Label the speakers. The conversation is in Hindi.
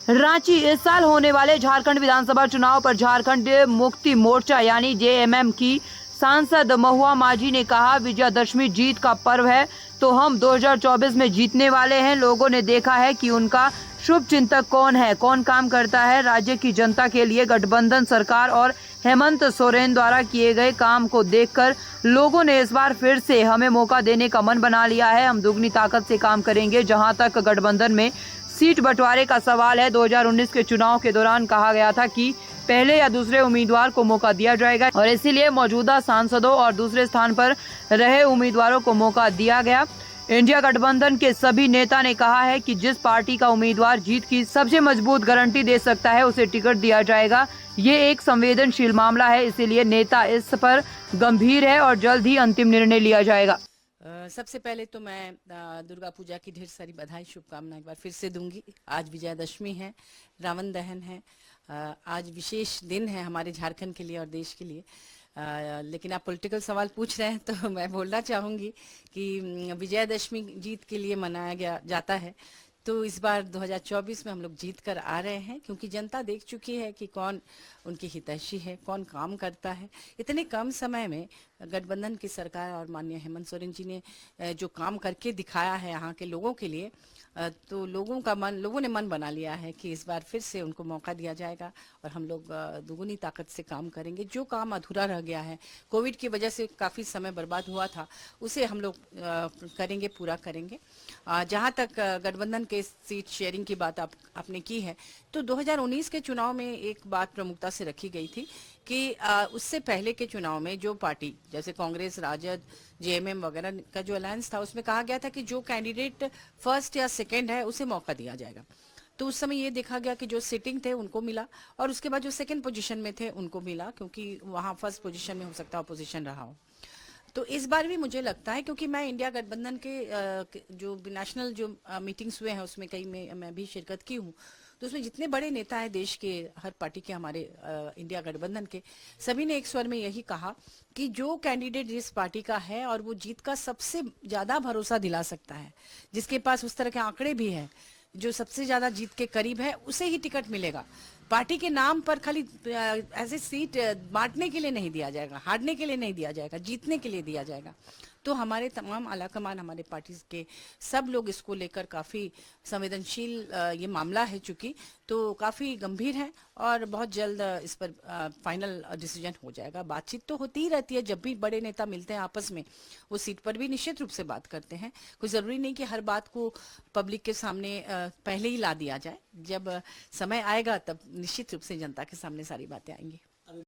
Speaker 1: रांची। इस साल होने वाले झारखंड विधानसभा चुनाव पर झारखंड मुक्ति मोर्चा यानी जेएमएम की सांसद महुआ माझी ने कहा, विजयादशमी जीत का पर्व है तो हम 2024 में जीतने वाले हैं। लोगों ने देखा है कि उनका शुभ चिंतक कौन है, कौन काम करता है राज्य की जनता के लिए। गठबंधन सरकार और हेमंत सोरेन द्वारा किए गए काम को देखकर लोगों ने इस बार फिर से हमें मौका देने का मन बना लिया है। हम दुगनी ताकत से काम करेंगे। जहां तक गठबंधन में सीट बंटवारे का सवाल है, 2019 के चुनाव के दौरान कहा गया था कि पहले या दूसरे उम्मीदवार को मौका दिया जाएगा और इसीलिए मौजूदा सांसदों और दूसरे स्थान पर रहे उम्मीदवारों को मौका दिया गया। इंडिया गठबंधन के सभी नेता ने कहा है कि जिस पार्टी का उम्मीदवार जीत की सबसे मजबूत गारंटी दे सकता है उसे टिकट दिया जाएगा। ये एक संवेदनशील मामला है, इसीलिए नेता इस पर गंभीर है और जल्द ही अंतिम निर्णय लिया जाएगा।
Speaker 2: सबसे पहले तो मैं दुर्गा पूजा की ढेर सारी बधाई शुभकामनाएं एक बार फिर से दूंगी। आज विजयादशमी है, रावण दहन है। आज विशेष दिन है हमारे झारखंड के लिए और देश के लिए। लेकिन आप पॉलिटिकल सवाल पूछ रहे हैं तो मैं बोलना चाहूँगी कि विजयादशमी जीत के लिए मनाया गया जाता है। तो इस बार 2024 में हम लोग जीत कर आ रहे हैं, क्योंकि जनता देख चुकी है कि कौन उनकी हितैषी है, कौन काम करता है। इतने कम समय में गठबंधन की सरकार और माननीय हेमंत सोरेन जी ने जो काम करके दिखाया है यहाँ के लोगों के लिए, तो लोगों ने मन बना लिया है कि इस बार फिर से उनको मौका दिया जाएगा और हम लोग दुगुनी ताकत से काम करेंगे। जो काम अधूरा रह गया है, कोविड की वजह से काफ़ी समय बर्बाद हुआ था, उसे हम लोग करेंगे, पूरा करेंगे। जहाँ तक गठबंधन के सीट शेयरिंग की बात आपने की है, तो 2019 के चुनाव में एक बात प्रमुखता से रखी गई थी कि उससे पहले के चुनाव में जो पार्टी जैसे कांग्रेस, राजद, जेएमएम वगैरह का जो अलायंस था, उसमें कहा गया था कि जो कैंडिडेट फर्स्ट या सेकंड है उसे मौका दिया जाएगा। तो उस समय ये देखा गया कि जो सिटिंग थे उनको मिला और उसके बाद जो सेकंड पोजीशन में थे उनको मिला, क्योंकि वहाँ फर्स्ट पोजीशन में हो सकता है अपोजिशन रहा हो। तो इस बार भी मुझे लगता है, क्योंकि मैं इंडिया गठबंधन के जो नेशनल जो मीटिंग्स हुए हैं उसमें कई में मैं भी शिरकत की हूँ, तो उसमें जितने बड़े नेता हैं देश के, हर पार्टी के, हमारे इंडिया गठबंधन के, सभी ने एक स्वर में यही कहा कि जो कैंडिडेट जिस पार्टी का है और वो जीत का सबसे ज्यादा भरोसा दिला सकता है, जिसके पास उस तरह के आंकड़े भी है, जो सबसे ज्यादा जीत के करीब है, उसे ही टिकट मिलेगा। पार्टी के नाम पर खाली ऐसे सीट बांटने के लिए नहीं दिया जाएगा, हारने के लिए नहीं दिया जाएगा, जीतने के लिए दिया जाएगा। तो हमारे तमाम आलाकमान, हमारे पार्टी के सब लोग इसको लेकर काफ़ी संवेदनशील ये मामला है, चूंकि तो काफ़ी गंभीर है और बहुत जल्द इस पर फाइनल डिसीजन हो जाएगा। बातचीत तो होती ही रहती है, जब भी बड़े नेता मिलते हैं आपस में वो सीट पर भी निश्चित रूप से बात करते हैं। कोई ज़रूरी नहीं कि हर बात को पब्लिक के सामने पहले ही ला दिया जाए। जब समय आएगा तब निश्चित रूप से जनता के सामने सारी बातें आएंगी।